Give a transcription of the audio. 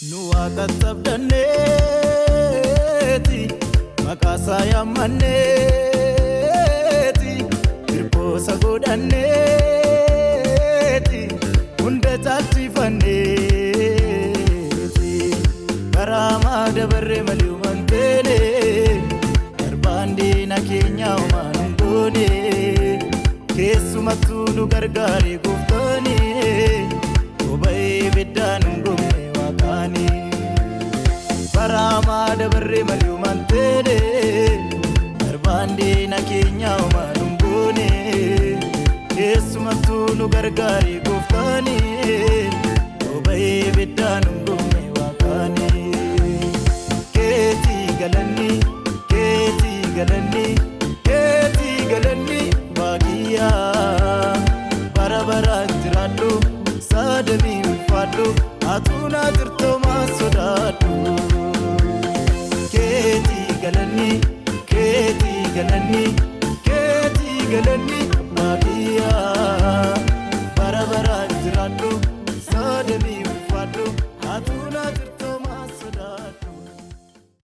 Nuwata sabdaneti makasa yamaneti irposa godaneti hunda tachifaneti karama dabarre maliumantene darbandi na kenya umanungone kesumatu nu gargare guftani obai bidanungome Parama dabarre maliumantene darbandi na kenya umanungone kesumatu nu gargare guftani obai bidanungome wakani keti galani bagiya barabara tiradu sadami fadu atuna tirto masudadu keti galani bagiya